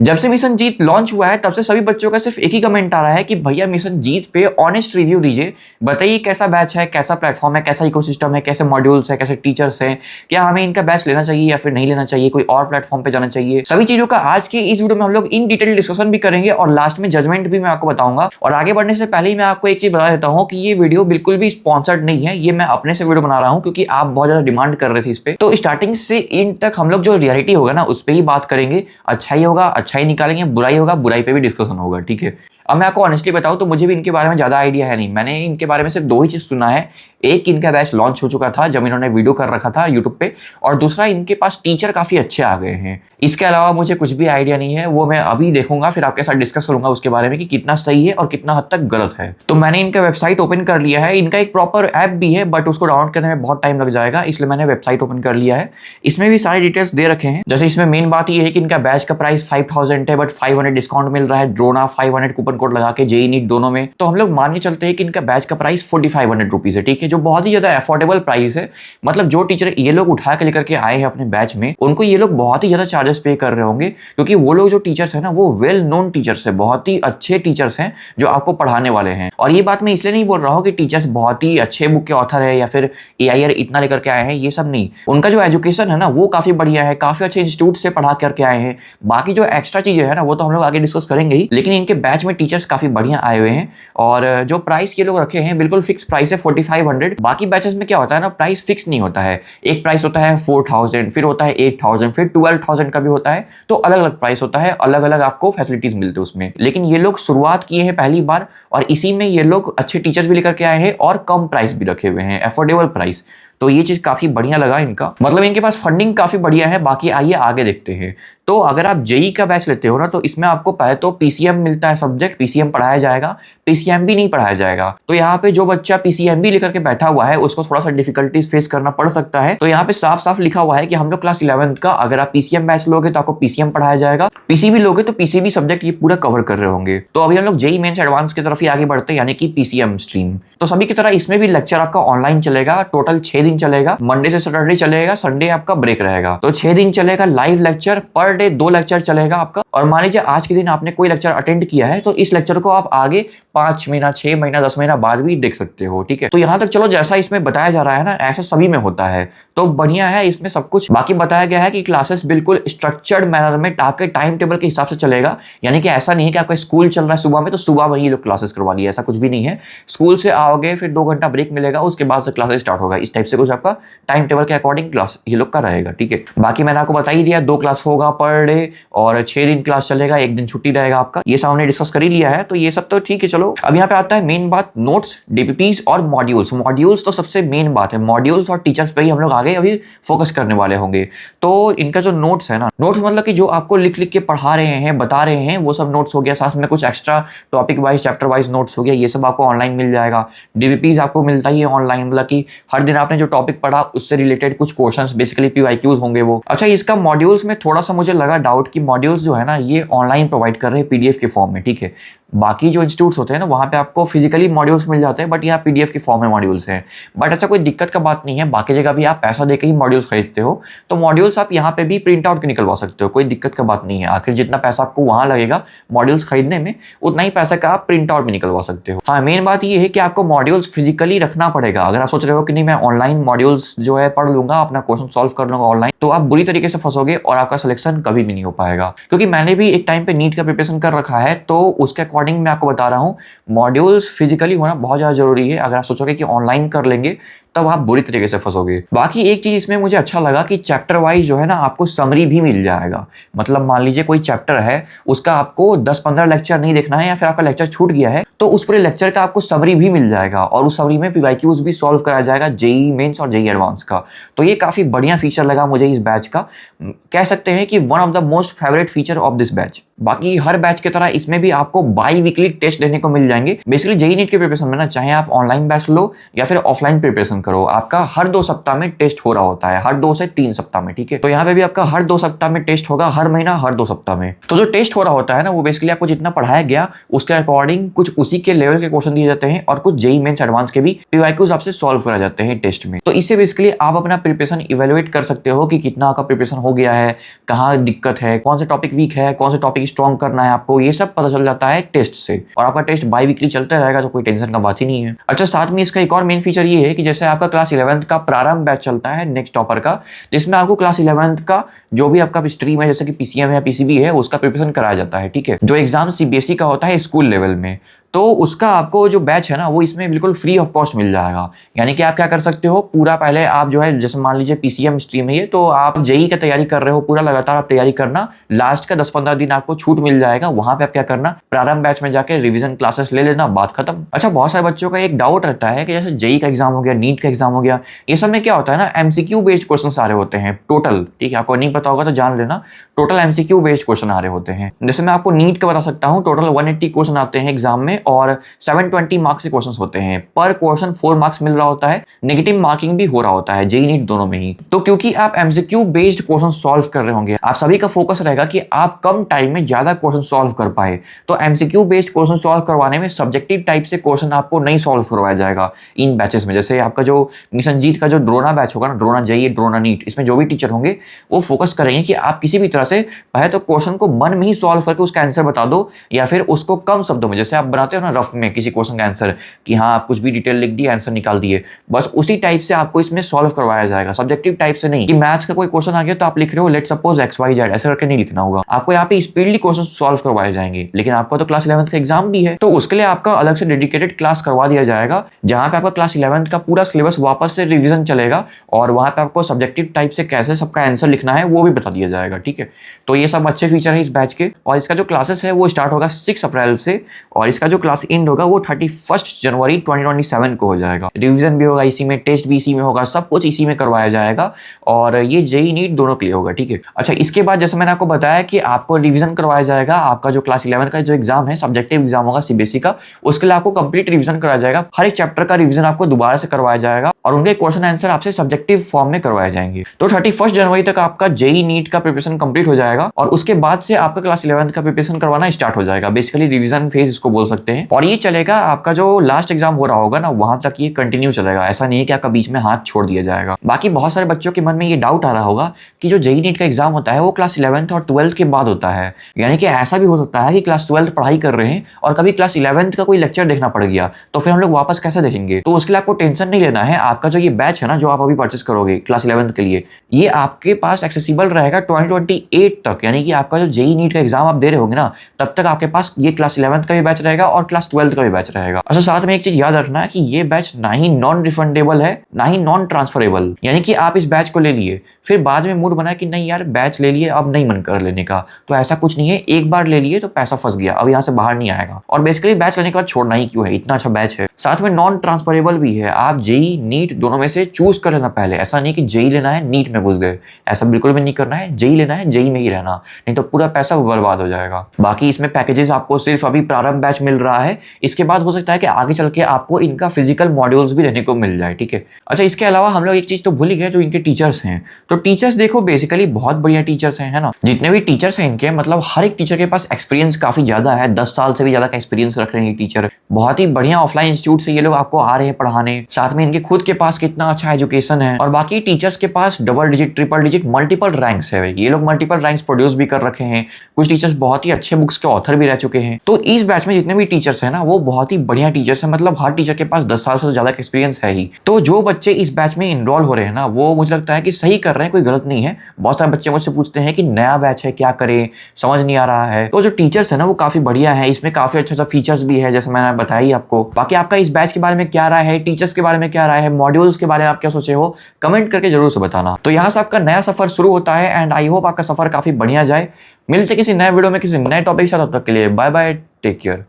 जब से मिशन जीत लॉन्च हुआ है तब से सभी बच्चों का सिर्फ एक ही कमेंट आ रहा है कि भैया मिशन जीत पे ऑनेस्ट रिव्यू दीजिए, बताइए कैसा बैच है, कैसा प्लेटफॉर्म है, कैसा इकोसिस्टम है, कैसे मॉड्यूल्स है, कैसे टीचर्स हैं, क्या हमें इनका बैच लेना चाहिए या फिर नहीं लेना चाहिए, कोई और प्लेटफॉर्म पे जाना चाहिए। सभी चीजों का आज के इस वीडियो में हम लोग इन डिटेल डिस्कशन भी करेंगे और लास्ट में जजमेंट भी मैं आपको बताऊंगा। और आगे बढ़ने से पहले ही मैं आपको एक चीज बता देता हूँ कि ये वीडियो बिल्कुल भी स्पॉन्सर्ड नहीं है, ये मैं अपने से वीडियो बना रहा हूँ क्योंकि आप बहुत ज्यादा डिमांड कर रहे थे इस पे। तो स्टार्टिंग से इन तक हम लोग जो रियलिटी होगा ना उस पर ही बात करेंगे। अच्छा ही होगा, अच्छा ही निकालेंगे, बुराई होगा, बुराई पे भी डिस्कशन होगा, ठीक है। अब मैं आपको ऑनेस्टली बताऊं तो मुझे भी इनके बारे में ज्यादा आइडिया है नहीं। मैंने इनके बारे में सिर्फ दो ही चीज सुना है। एक, इनका बैच लॉन्च हो चुका था जब इन्होंने वीडियो कर रखा था यूट्यूब पे, और दूसरा इनके पास टीचर काफी अच्छे आ गए हैं। इसके अलावा मुझे कुछ भी आइडिया नहीं है, वो मैं अभी देखूंगा फिर आपके साथ डिस्कस करूंगा उसके बारे में कि कितना सही है और कितना हद तक गलत है। तो मैंने इनका वेबसाइट ओपन कर लिया है। इनका एक प्रॉपर ऐप भी है बट उसको डाउनलोड करने में बहुत टाइम लग जाएगा, इसलिए मैंने वेबसाइट ओपन कर लिया है। इसमें भी सारे डिटेल्स दे रखे हैं। जैसे इसमें मेन बात यह है कि इनका बैच का प्राइस 5000 है बट 500 डिस्काउंट मिल रहा है, ड्रोना 500 कूपन कोड लगा के, जेई नीट दोनों में। तो हम लोग मान के चलते हैं कि इनका बैच का प्राइस 4500 रुपीज है, ठीक है, जो बहुत ही ज्यादा अफोर्डेबल प्राइस है। मतलब जो टीचर ये लोग उठा के लेकर के आए हैं अपने बैच में, उनको ये लोग बहुत ही ज्यादा चार्जेस पे कर रहे होंगे क्योंकि वो लोग जो टीचर्स है ना वो वेल नोन टीचर्स है, बहुत ही अच्छे टीचर्स हैं जो आपको पढ़ाने वाले हैं। और ये बात मैं इसलिए नहीं बोल रहा हूँ कि टीचर्स बहुत ही अच्छे बुक के ऑथर है या फिर एआईआर इतना लेकर के आए हैं, ये सब नहीं। उनका जो एजुकेशन है ना वो काफी बढ़िया है, काफी अच्छे इंस्टीट्यूट से पढ़ा करके आए हैं। बाकी जो एक्स्ट्रा चीजें है ना वो तो हम लोग आगे डिस्कस करेंगे ही, लेकिन इनके बैच में टीचर्स काफी बढ़िया आए हुए हैं। और जो प्राइस ये लोग रखे हैं बिल्कुल फिक्स प्राइस है 4500। बाकी बैचेस में क्या होता है ना, प्राइस फिक्स नहीं होता है। एक प्राइस होता है 4000, फिर होता है 8000, फिर 12000 का भी होता है। तो अलग अलग प्राइस होता है, अलग अलग आपको फैसिलिटीज मिलते हैं उसमें। लेकिन ये लोग शुरुआत किए हैं पहली बार और इसी में ये लोग अच्छे टीचर्स भी लेकर के आए हैं और कम प्राइस भी रखे हुए हैं, अफोर्डेबल प्राइस। तो ये चीज काफी बढ़िया लगा इनका, मतलब इनके पास फंडिंग काफी बढ़िया है। बाकी आइए आगे देखते हैं। तो अगर आप जेई का बैच लेते हो ना तो इसमें आपको पहले तो पीसीएम मिलता है, सब्जेक्ट पीसीएम पढ़ाया जाएगा, पीसीएम भी नहीं पढ़ाया जाएगा। तो यहाँ पे जो बच्चा पीसीएम भी लेकर के बैठा हुआ है उसको थोड़ा सा डिफिकल्टीज फेस करना पड़ सकता है। तो यहाँ पे साफ साफ लिखा हुआ है कि हम लोग क्लास 11th का अगर आप पीसीएम बैच लोगे तो आपको पीसीएम पढ़ाया जाएगा, पीसीबी लोगे तो पीसीबी सब्जेक्ट ये पूरा कवर कर रहे होंगे। तो अभी हम लोग जेई मेंस एडवांस की तरफ ही आगे बढ़ते हैं, यानी कि पीसीएम स्ट्रीम। तो सभी की तरह इसमें भी लेक्चर आपका ऑनलाइन चलेगा, टोटल 6 दिन चलेगा, मंडे से सैटरडे चलेगा, संडे आपका ब्रेक रहेगा। तो 6 दिन चलेगा live lecture, per day 2 lecture चलेगा आपका। और मान लीजिए आज के दिन आपने कोई लेक्चर अटेंड किया है तो इस लेक्चर को आप आगे 5 महीना, 6 महीना, 10 महीना बाद भी देख सकते हो, ठीक है। तो यहाँ तक चलो जैसा इसमें बताया जा रहा है ना ऐसा सभी में होता है, तो बढ़िया है इसमें सब कुछ। बाकी बताया गया है कि क्लासेस बिल्कुल स्ट्रक्चर्ड मैनर में आपके टाइम टेबल के हिसाब से चलेगा, यानी कि ऐसा नहीं है कि आपका स्कूल चल रहा है सुबह में तो सुबह में ही लोग क्लासेस करवा लिए, ऐसा कुछ भी नहीं है। स्कूल से आओगे फिर 2 घंटा ब्रेक मिलेगा, उसके बाद से क्लासेस स्टार्ट होगा, इस टाइप से कुछ आपका टाइम टेबल के अकॉर्डिंग क्लास ये लोग का रहेगा, ठीक है। बाकी मैंने आपको बता ही दिया 2 क्लास होगा पर डे और 6 दिन क्लास चलेगा, 1 दिन छुट्टी रहेगा आपका, ये सब हमने डिस्कस कर ही लिया है। तो ये सब तो ठीक है। चलो अब यहाँ पे आता है मेन बात, नोट्स, डीपीपीज और मॉड्यूल्स। मॉड्यूल्स तो सबसे मेन बात है, मॉड्यूल्स और टीचर्स पे ही हम लोग आगे अभी फोकस करने वाले होंगे। तो इनका जो नोट्स है ना, नोट्स मतलब कि जो आपको लिख लिख के पढ़ा रहे हैं, बता रहे हैं, वो सब नोट्स हो गया। साथ में कुछ extra topic wise, chapter wise notes हो गया, ये सब आपको ऑनलाइन मिल जाएगा। डीपीपीज आपको मिलता ही है ऑनलाइन, मतलब कि हर दिन आपने जो टॉपिक पढ़ा उससे रिलेटेड कुछ क्वेश्चंस, बेसिकली पीवाईक्यूज होंगे वो। अच्छा, इसका मॉड्यूल्स में थोड़ा सा मुझे लगा डाउट कि मॉड्यूल्स जो है ना ये ऑनलाइन प्रोवाइड कर रहे हैं पीडीएफ के फॉर्म में, ठीक है। बाकी जो इंस्टीट्यूट्स होते हैं ना वहाँ पे आपको फिजिकली मॉड्यूल्स मिल जाते हैं बट यहाँ पीडीएफ के फॉर्म में मॉड्यूल्स हैं। बट ऐसा कोई दिक्कत का बात नहीं है, बाकी जगह भी आप पैसा देके ही मॉड्यूल्स खरीदते हो तो मॉड्यूल्स आप यहाँ पे भी प्रिंट आउट के निकलवा सकते हो, कोई दिक्कत का बात नहीं है। आखिर जितना पैसा आपको वहाँ लगेगा मॉड्यूल्स खरीदने में उतना ही पैसा का आप प्रिंट आउट भी निकलवा सकते हो। हाँ, मेन बात ये है कि आपको मॉड्यूल्स फिजिकली रखना पड़ेगा। अगर आप सोच रहे हो कि नहीं मैं ऑनलाइन मॉड्यूल्स जो है पढ़ लूंगा, अपना क्वेश्चन सॉल्व कर लूंगा ऑनलाइन, तो आप बुरी तरीके से फंसोगे और आपका सिलेक्शन कभी भी नहीं हो पाएगा। क्योंकि मैंने भी एक टाइम पे नीट का प्रिपरेशन कर रखा है तो उसके अकॉर्डिंग मैं आपको बता रहा हूँ मॉड्यूल्स फिजिकली होना बहुत ज्यादा जरूरी है। अगर आप सोचोगे कि ऑनलाइन कर लेंगे तब आप बुरी तरीके से फंसोगे। बाकी एक चीज इसमें मुझे अच्छा लगा कि चैप्टर वाइज जो है ना आपको समरी भी मिल जाएगा। मतलब मान लीजिए कोई चैप्टर है उसका आपको 10-15 लेक्चर नहीं देखना है या फिर आपका लेक्चर छूट गया है तो उस पूरे लेक्चर का आपको समरी भी मिल जाएगा और उस समरी में पीवाईक्यूज भी सॉल्व कराया जाएगा, जेई मेंस और जेई एडवांस का। तो ये काफी बढ़िया फीचर लगा मुझे इस बैच का, कह सकते हैं कि one of the most favourite feature of this batch. बाकी हर बैच की तरह इसमें भी आपको बाई वीकली टेस्ट देने को मिल जाएंगे। बेसिकली जेई नीट के प्रिपरेशन में ना चाहे आप ऑनलाइन बैच लो या फिर ऑफलाइन प्रिपरेशन करो, आपका हर 2 सप्ताह में टेस्ट हो रहा होता है, हर 2 से 3 सप्ताह में, ठीक है। तो यहाँ पे भी आपका हर 2 सप्ताह में टेस्ट होगा, हर महीना हर 2 सप्ताह में। तो जो टेस्ट हो रहा होता है ना वो बेसिकली आपको जितना पढ़ाया गया उसके अकॉर्डिंग कुछ उसी के लेवल के क्वेश्चन दिए जाते हैं और कुछ जेई मेंस एडवांस के भी पीवाईक्यूज आपसे सॉल्व कराए जाते हैं टेस्ट में। तो इससे बेसिकली आप अपना प्रिपरेशन इवेलुएट कर सकते हो कि कितना आपका प्रिपरेशन हो गया है, कहाँ दिक्कत है, कौन सा टॉपिक वीक है, कौन सा टॉपिक स्ट्रॉन्ग करना है आपको, ये सब पता चल जाता है टेस्ट से। और आपका टेस्ट बाई वीकली चलता रहेगा तो कोई टेंशन का बात ही नहीं है। अच्छा, साथ में इसका एक और मेन फीचर ये है कि जैसे आपका क्लास 11th का प्रारंभ बैच चलता है नेक्स्ट टॉपर का, जिसमें आपको क्लास 11th का जो भी आपका स्ट्रीम है, जैसे कि पीसीएम या पीसीबी है, उसका प्रिपरेशन कराया जाता है। ठीक है, जो एग्जाम सीबीएसई का होता है स्कूल लेवल में, तो उसका आपको जो बैच है ना वो इसमें बिल्कुल फ्री ऑफ कॉस्ट मिल जाएगा। यानी कि आप क्या कर सकते हो, पूरा पहले आप जो है, जैसे मान लीजिए पीसीएम स्ट्रीम है ये, तो आप जेई का तैयारी कर रहे हो, पूरा लगातार आप तैयारी करना, लास्ट का 10-15 दिन आपको छूट मिल जाएगा। वहां पे आप क्या करना, प्रारंभ बैच में जाके रिवीजन क्लासेस ले लेना, बात खत्म। अच्छा, बहुत सारे बच्चों का एक डाउट रहता है कि जैसे जेई का एग्जाम हो गया, नीट का एग्जाम हो गया, ये सब में क्या होता है ना, एमसीक्यू बेस्ड क्वेश्चन आ रहे होते हैं टोटल। ठीक है, आपको नहीं पता होगा तो जान लेना, टोटल एमसीक्यू बेस्ड क्वेश्चन आ रहे होते हैं। जैसे मैं आपको नीट का बता सकता हूँ, टोटल 180 क्वेश्चन आते हैं एग्जाम में और 720 मार्क्स के क्वेश्चंस होते हैं। पर क्वेश्चन 4 मार्क्स मिल रहा होता है, नेगेटिव मार्किंग भी हो रहा होता है जेई नीट दोनों में ही। तो क्योंकि आप एमसीक्यू बेस्ड क्वेश्चन सॉल्व कर रहे होंगे, आप सभी का फोकस रहेगा कि आप कम टाइम में ज्यादा क्वेश्चन सॉल्व कर पाए। तो एमसीक्यू बेस्ड क्वेश्चन सॉल्व करवाने में सब्जेक्टिव टाइप से क्वेश्चन आपको नहीं सॉल्व करवाया जाएगा इन बैचेस में। जैसे आपका जो मिशन जीत का जो ड्रोना बैच होगा ना, ड्रोना जेई, ड्रोना नीट, इसमें जो भी टीचर होंगे वो फोकस करेंगे कि आप किसी भी तरह से पहले तो क्वेश्चन को मन में ही सॉल्व करके उसका आंसर बता दो, या फिर उसको कम शब्दों में, जैसे आप बनाते हो ना रफ में किसी क्वेश्चन का आंसर, कि हाँ आप कुछ भी डिटेल लिख दिए, आंसर निकाल दिए, बस उसी टाइप से आपको इसमें सॉल्व करवाया जाएगा, सब्जेक्टिव टाइप से नहीं कि मैथ्स का कोई क्वेश्चन आ गया तो आप लिख रहे हो let suppose X Y Z, ऐसे करके नहीं लिखना होगा। आपको यहाँ पे स्पीडली क्वेश्चन सॉल्व करवाए जाएंगे। लेकिन आपका तो क्लास 11th का एग्जाम भी है, तो उसके लिए आपका अलग से डेडिकेटेड क्लास करवा दिया जाएगा, जहां पे आपका क्लास 11th का पूरा सिलेबस वापस से रिविजन चलेगा और वहां पे आपको सब्जेक्टिव टाइप से कैसे सबका आंसर लिखना है वो भी बता दिया जाएगा। ठीक है, तो ये सब अच्छे फीचर है इस बैच के। और इसका जो क्लासेस है वो स्टार्ट होगा 6 अप्रैल से, और इसका जो क्लास एंड होगा वो 31 जनवरी 2027 को हो जाएगा। रिवीजन भी होगा इसी में, टेस्ट भी इसी में होगा, सब कुछ इसी में करवाया जाएगा, और ये जेई नीट दोनों के लिए होगा। ठीक है, अच्छा, इसके बाद जैसे मैंने आपको बताया कि आपको रिवीजन करवाया जाएगा, आपका जो क्लास 11 का जो एग्जाम है, सब्जेक्टिव एग्जाम होगा सीबीएसई का, उसके लिए आपको कंप्लीट रिवीजन कराया जाएगा। हर एक चैप्टर का रिवीजन आपको दोबारा से करवाया जाएगा और उनके क्वेश्चन आंसर आपसे सब्जेक्टिव फॉर्म में करवाए जाएंगे। तो 31 जनवरी तक आपका जेई नीट का प्रिपरेशन कंप्लीट हो जाएगा, और उसके बाद से आपका क्लास 11 का प्रिपरेशन करवाना स्टार्ट हो जाएगा। बेसिकली रिवीजन फेज इसको बोल सकते हैं, और ये चलेगा आपका जो लास्ट एग्जाम हो रहा होगा ना, वहां तक ये कंटिन्यू चलेगा। ऐसा नहीं है कि आपका बीच में हाथ छोड़ दिया जाएगा। बाकी बहुत सारे बच्चों के मन में ये डाउट आ रहा होगा कि जो जेई नीट का एग्जाम होता है वो क्लास 11th और 12th के बाद होता है। यानी कि ऐसा भी हो सकता है कि क्लास 12th पढ़ाई कर रहे हैं और कभी क्लास 11th का कोई लेक्चर देखना पड़ गया, तो फिर हम लोग वापस कैसे देखेंगे। तो उसके लिए आपको टेंशन नहीं लेना है। आपका जो ये बैच है ना, जो आप अभी परचेस करोगे क्लास 11th के लिए, ये आपके पास एक्सेसिबल रहेगा 2028 तक। यानी कि आपका जो जेई नीट का एग्जाम आप दे रहे होंगे ना, तब तक आपके पास ये क्लास 11th का भी बैच रहेगा और क्लास 12th का भी बैच रहेगा। अच्छा, साथ में एक चीज याद रखना है कि ये बैच ना ही नॉन रिफंडेबल है, ना ही नॉन ट्रांसफरेबल। यानी कि आप इस बैच को ले लिए, फिर बाद में मूड बना कि नहीं यार बैच ले लिए, अब नहीं मन कर लेने का, तो ऐसा कुछ नहीं है। एक बार ले लिए तो पैसा फंस गया, अब यहाँ से बाहर नहीं आएगा। और बेसिकली बैच लेने के बाद छोड़ना ही क्यों है, इतना अच्छा बैच है। साथ में नॉन ट्रांसफरेबल भी है, आप जेई नीट दोनों में से चूज कर लेना पहले। ऐसा नहीं कि जेई लेना है नीट में घुस गए, ऐसा बिल्कुल भी नहीं करना है। जेई लेना है, जेई में ही रहना, नहीं तो पूरा पैसा बर्बाद हो जाएगा। बाकी इसमें पैकेजेस आपको सिर्फ अभी प्रारंभ बैच मिल रहा है, इसके बाद हो सकता है कि आगे चल के आपको इनका फिजिकल मॉड्यूल्स भी लेने को मिल जाए। ठीक है, अच्छा, इसके अलावा हम लोग एक चीज तो भूल ही गए, जो इनके टीचर्स हैं। तो टीचर्स देखो बेसिकली बहुत बढ़िया टीचर्स हैं, है ना। जितने भी टीचर्स हैं इनके, मतलब हर एक टीचर के पास एक्सपीरियंस काफी ज्यादा है, 10 साल से भी ज्यादा का एक्सपीरियंस रख रहे हैं टीचर। बहुत ही बढ़िया ऑफलाइन इंस्टीट्यूट से ये लोग आपको आ रहे हैं पढ़ाने। साथ में इनके खुद के पास कितना अच्छा एजुकेशन है, और बाकी टीचर्स के पास double digit, triple digit, multiple ranks है। ये लोग मल्टीपल रैंक्स प्रोड्यूस भी कर रखे हैं। कुछ टीचर्स बहुत ही अच्छे बुक्स के ऑथर भी रह चुके हैं। तो इस बैच में जितने भी टीचर्स हैं ना, वो बहुत ही बढ़िया टीचर्स हैं। मतलब हर टीचर के पास 10 साल से ज्यादा का एक्सपीरियंस है ही। तो जो बच्चे इस बैच में इनरोल हो रहे हैं ना, वो मुझे लगता है कि सही कर रहे हैं, कोई गलत नहीं है। बहुत सारे बच्चे मुझसे पूछते हैं कि नया बैच है, क्या करें, समझ नहीं आ रहा है। तो जो टीचर्स है ना, वो काफी बढ़िया है, इसमें काफी अच्छा फीचर्स भी है, जैसे मैंने बताया आपको। बाकी आपका इस बैच के बारे में क्या राय है, टीचर्स के बारे में क्या राय है, मॉड्यूल्स के बारे में आप क्या सोचे हो, कमेंट करके जरूर से बताना। तो यहाँ से आपका नया सफर शुरू होता है, एंड आई होप आपका सफर काफी बढ़िया जाए। मिलते किसी नए वीडियो में किसी नए टॉपिक के साथ, तब तक के लिए बाय बाय, टेक केयर।